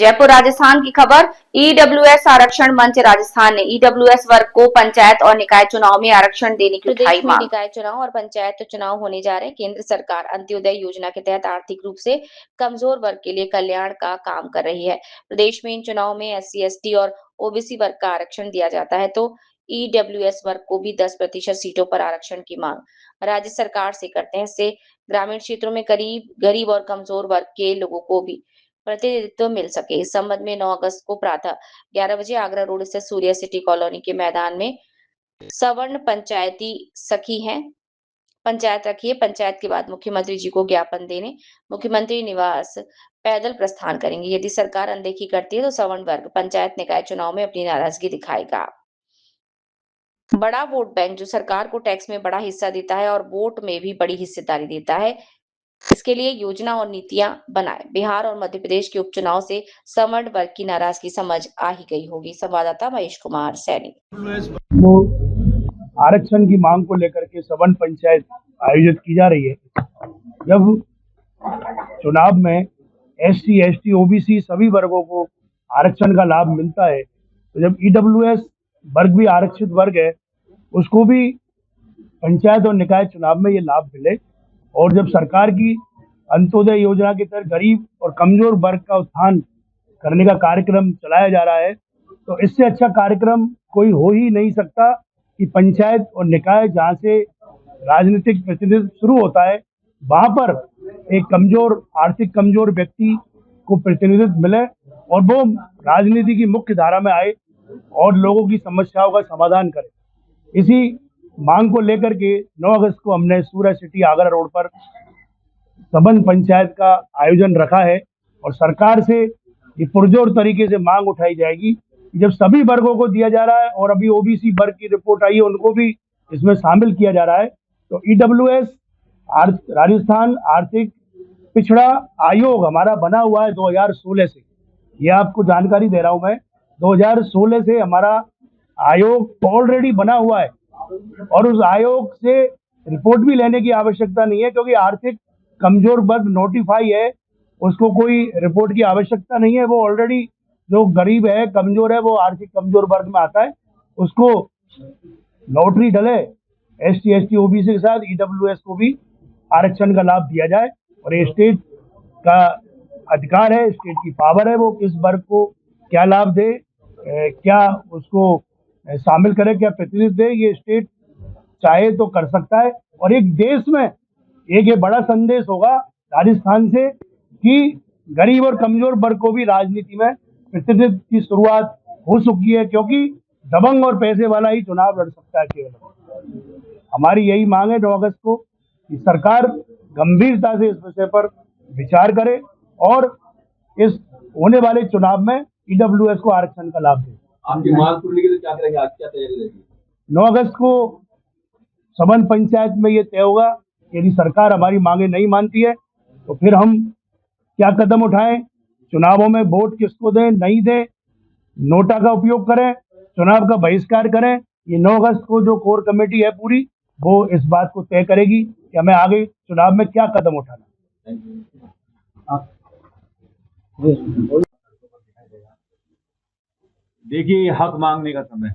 जयपुर राजस्थान की खबर। ईडब्ल्यूएस आरक्षण मंच राजस्थान ने ईडब्ल्यूएस वर्ग को पंचायत और निकाय चुनाव में आरक्षण देने की उठाई मांग। निकाय चुनाव और पंचायत चुनाव होने जा रहे हैं। केंद्र सरकार अंत्योदय योजना के तहत आर्थिक रूप से कमजोर वर्ग के लिए कल्याण का काम कर रही है। प्रदेश में इन चुनाव में SC ST और OBC वर्ग का आरक्षण दिया जाता है, तो ईडब्ल्यूएस वर्ग को भी 10% सीटों पर आरक्षण की मांग राज्य सरकार से करते हैं। इससे ग्रामीण क्षेत्रों में गरीब और कमजोर वर्ग के लोगों को भी प्रतिनिधित्व मिल सके। इस संबंध में 9 अगस्त को प्रातः 11 बजे आगरा रोड स्थित सूर्य सिटी कॉलोनी के मैदान में सवर्ण पंचायती सखी है पंचायत रखी है। पंचायत के बाद मुख्यमंत्री जी को ज्ञापन देने मुख्यमंत्री निवास पैदल प्रस्थान करेंगे। यदि सरकार अनदेखी करती है तो सवर्ण वर्ग पंचायत निकाय चुनाव में अपनी नाराजगी दिखाएगा। बड़ा वोट बैंक जो सरकार को टैक्स में बड़ा हिस्सा देता है और वोट में भी बड़ी हिस्सेदारी देता है, इसके लिए योजना और नीतियां बनाए। बिहार और मध्य प्रदेश के उपचुनाव से सवर्ण वर्ग की नाराजगी समझ आ ही गई होगी। संवाददाता महेश कुमार सैनी। तो आरक्षण की मांग को लेकर के सवर्ण पंचायत आयोजित की जा रही है। जब चुनाव में SC ST OBC सभी वर्गों को आरक्षण का लाभ मिलता है, तो जब EWS वर्ग भी आरक्षित वर्ग है, उसको भी पंचायत और निकाय चुनाव में ये लाभ मिले। और जब सरकार की अंत्योदय योजना के तहत गरीब और कमजोर वर्ग का उत्थान करने का कार्यक्रम चलाया जा रहा है, तो इससे अच्छा कार्यक्रम कोई हो ही नहीं सकता कि पंचायत और निकाय, जहाँ से राजनीतिक प्रतिनिधित्व शुरू होता है, वहां पर एक कमजोर आर्थिक कमजोर व्यक्ति को प्रतिनिधित्व मिले और वो राजनीति की मुख्य धारा में आए और लोगों की समस्याओं का समाधान करे। इसी मांग को लेकर के 9 अगस्त को हमने सूर्य सिटी आगरा रोड पर सवर्ण पंचायत का आयोजन रखा है और सरकार से ये पुरजोर तरीके से मांग उठाई जाएगी। जब सभी वर्गों को दिया जा रहा है और अभी OBC वर्ग की रिपोर्ट आई है, उनको भी इसमें शामिल किया जा रहा है, तो EWS राजस्थान आर्थिक पिछड़ा आयोग हमारा बना हुआ है 2016 से। ये आपको जानकारी दे रहा हूं मैं, 2016 से हमारा आयोग ऑलरेडी बना हुआ है और उस आयोग से रिपोर्ट भी लेने की आवश्यकता नहीं है, क्योंकि आर्थिक कमजोर वर्ग नोटिफाई है, उसको कोई रिपोर्ट की आवश्यकता नहीं है। वो ऑलरेडी जो गरीब है, कमजोर है, वो आर्थिक कमजोर वर्ग में आता है, उसको लॉटरी डले SC ST OBC के साथ EWS को भी आरक्षण का लाभ दिया जाए। और ये स्टेट का अधिकार है, स्टेट की पावर है, वो किस वर्ग को क्या लाभ दे, क्या उसको शामिल करे, क्या प्रतिनिधित्व दे, ये स्टेट चाहे तो कर सकता है। और एक देश में एक ये बड़ा संदेश होगा राजस्थान से कि गरीब और कमजोर वर्ग को भी राजनीति में प्रतिनिधित्व की शुरुआत हो चुकी है, क्योंकि दबंग और पैसे वाला ही चुनाव लड़ सकता है केवल। हमारी यही मांग है 9 अगस्त को कि सरकार गंभीरता से इस विषय पर विचार करे और इस होने वाले चुनाव में EWS को आरक्षण का लाभ दे। आपकी मांग पूरी के लिए क्या करेंगे, आज क्या तैयारी रहेगी? 9 अगस्त को सवर्ण पंचायत में ये तय होगा। यदि सरकार हमारी मांगे नहीं मानती है तो फिर हम क्या कदम उठाएं, चुनावों में वोट किसको दें, नहीं दें, नोटा का उपयोग करें, चुनाव का बहिष्कार करें। ये 9 अगस्त को जो कोर कमेटी है पूरी, वो इस बात को तय करेगी कि हमें आगे चुनाव में क्या कदम उठाना। देखिए, हक मांगने का समय,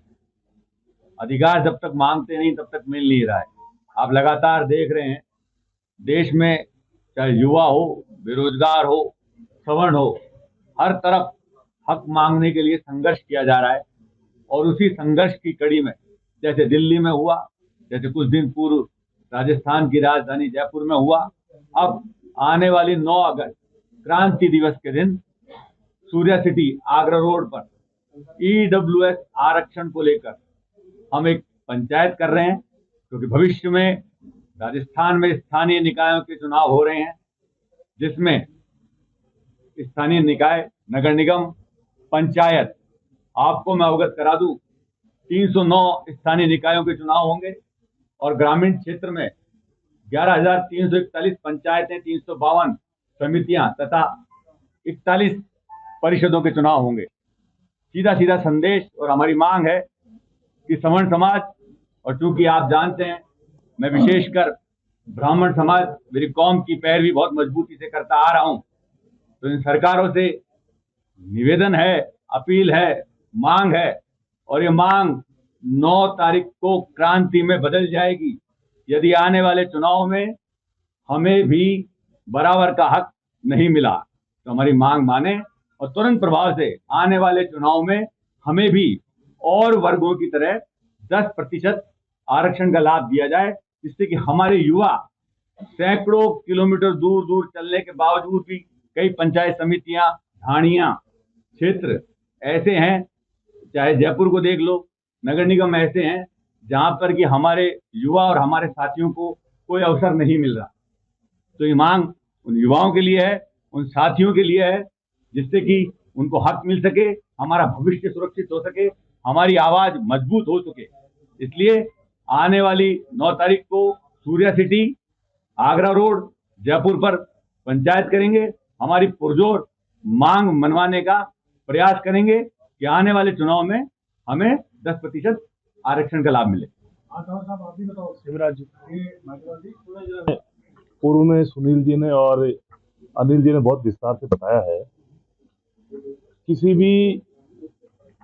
अधिकार जब तक मांगते नहीं तब तक मिल नहीं रहा है। आप लगातार देख रहे हैं देश में, चाहे युवा हो, बेरोजगार हो, सवर्ण हो, हर तरफ हक मांगने के लिए संघर्ष किया जा रहा है। और उसी संघर्ष की कड़ी में, जैसे दिल्ली में हुआ, जैसे कुछ दिन पूर्व राजस्थान की राजधानी जयपुर में हुआ, अब आने वाली 9 अगस्त क्रांति दिवस के दिन सूर्य सिटी आगरा रोड पर EWS आरक्षण को लेकर हम एक पंचायत कर रहे हैं, क्योंकि भविष्य में राजस्थान में स्थानीय निकायों के चुनाव हो रहे हैं, जिसमें स्थानीय निकाय, नगर निगम, पंचायत, आपको मैं अवगत करा दूं, 309 स्थानीय निकायों के चुनाव होंगे और ग्रामीण क्षेत्र में 11,341 पंचायतें, 352 समितियां तथा 41 परिषदों के चुनाव होंगे। सीधा सीधा संदेश और हमारी मांग है कि सवर्ण समाज, और चूंकि आप जानते हैं मैं विशेषकर ब्राह्मण समाज, मेरी कौम की पैरवी बहुत मजबूती से करता आ रहा हूं, तो इन सरकारों से निवेदन है, अपील है, मांग है, और ये मांग 9 तारीख को क्रांति में बदल जाएगी यदि आने वाले चुनाव में हमें भी बराबर का हक नहीं मिला तो हमारी मांग माने और तुरंत प्रभाव से आने वाले चुनाव में हमें भी और वर्गों की तरह 10% आरक्षण का लाभ दिया जाए, जिससे कि हमारे युवा सैकड़ों किलोमीटर दूर दूर चलने के बावजूद भी कई पंचायत समितियां, ढाणियां, क्षेत्र ऐसे हैं, चाहे जयपुर को देख लो, नगर निगम ऐसे हैं जहां पर कि हमारे युवा और हमारे साथियों को कोई अवसर नहीं मिल रहा। तो ये मांग उन युवाओं के लिए है, उन साथियों के लिए है, जिससे कि उनको हक मिल सके, हमारा भविष्य सुरक्षित हो सके, हमारी आवाज मजबूत हो सके। इसलिए आने वाली 9 तारीख को सूर्या सिटी, आगरा रोड, जयपुर पर पंचायत करेंगे। हमारी पुरजोर मांग मनवाने का प्रयास करेंगे कि आने वाले चुनाव में हमें 10% आरक्षण का लाभ मिले। शिवराज जी, पूर्व में सुनील जी ने और अनिल जी ने बहुत विस्तार से बताया है। किसी भी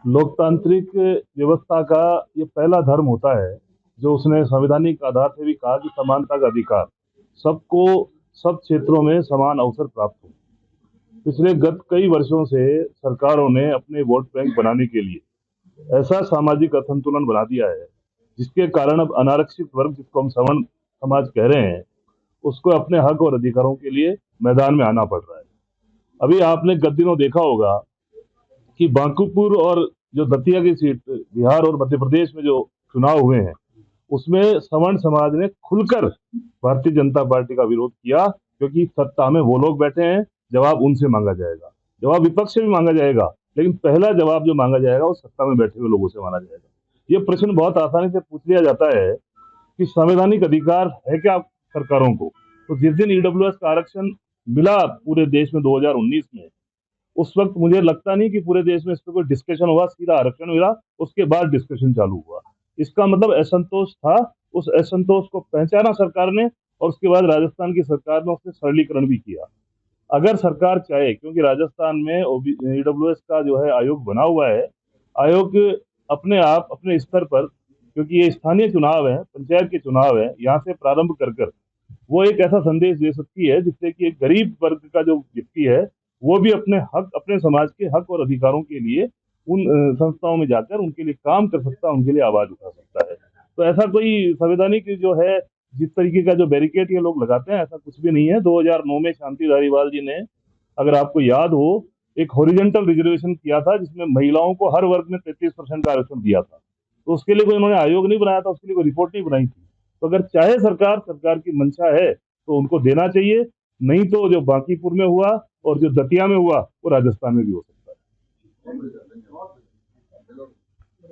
लोकतांत्रिक व्यवस्था का ये पहला धर्म होता है जो उसने संवैधानिक आधार से भी कहा कि समानता का अधिकार, सबको सब क्षेत्रों में समान अवसर प्राप्त हो। पिछले गत कई वर्षों से सरकारों ने अपने वोट बैंक बनाने के लिए ऐसा सामाजिक असंतुलन बना दिया है जिसके कारण अब अनारक्षित वर्ग, जिसको हम सवर्ण समाज कह रहे हैं, उसको अपने हक और अधिकारों के लिए मैदान में आना पड़ रहा है। अभी आपने गत दिनों देखा होगा कि बांकीपुर और जो दतिया की सीट बिहार और मध्य प्रदेश में जो चुनाव हुए हैं उसमें सवर्ण समाज ने खुलकर भारतीय जनता पार्टी का विरोध किया, क्योंकि सत्ता में वो लोग बैठे हैं, जवाब उनसे मांगा जाएगा, जवाब विपक्ष से भी मांगा जाएगा, लेकिन पहला जवाब जो मांगा जाएगा वो सत्ता में बैठे हुए लोगों से मांगा जाएगा। ये प्रश्न बहुत आसानी से पूछ लिया जाता है कि संवैधानिक अधिकार है क्या सरकारों को। तो जिस दिन ईडब्ल्यूएस का आरक्षण मिला पूरे देश में 2019 में, उस वक्त मुझे लगता नहीं कि पूरे देश में इस पर कोई डिस्कशन हुआ, सीधा आरक्षण मिला, उसके बाद डिस्कशन चालू हुआ। इसका मतलब असंतोष था, उस असंतोष को पहचाना सरकार ने और उसके बाद राजस्थान की सरकार ने उससे सरलीकरण भी किया। अगर सरकार चाहे, क्योंकि राजस्थान में ईडब्ल्यूएस का जो है आयोग बना हुआ है, आयोग अपने आप अपने स्तर पर, क्योंकि ये स्थानीय चुनाव है, पंचायत के चुनाव है, यहाँ से प्रारंभ कर वो एक ऐसा संदेश दे सकती है जिससे कि एक गरीब वर्ग का जो व्यक्ति है वो भी अपने हक, अपने समाज के हक और अधिकारों के लिए उन संस्थाओं में जाकर उनके लिए काम कर सकता है, उनके लिए आवाज उठा सकता है। तो ऐसा कोई संवैधानिक जो है, जिस तरीके का जो बैरिकेड ये लोग लगाते हैं, ऐसा कुछ भी नहीं है। 2009 में शांति धारीवाल जी ने, अगर आपको याद हो, एक हॉरिजॉन्टल रिजर्वेशन किया था जिसमें महिलाओं को हर वर्ग में 33% का आरक्षण दिया था। तो उसके लिए कोई उन्होंने आयोग नहीं बनाया था, उसके लिए कोई रिपोर्ट नहीं बनाई थी। तो अगर चाहे सरकार की मंशा है तो उनको देना चाहिए, नहीं तो जो बांकीपुर में हुआ और जो दतिया में हुआ वो राजस्थान में भी हो सकता है।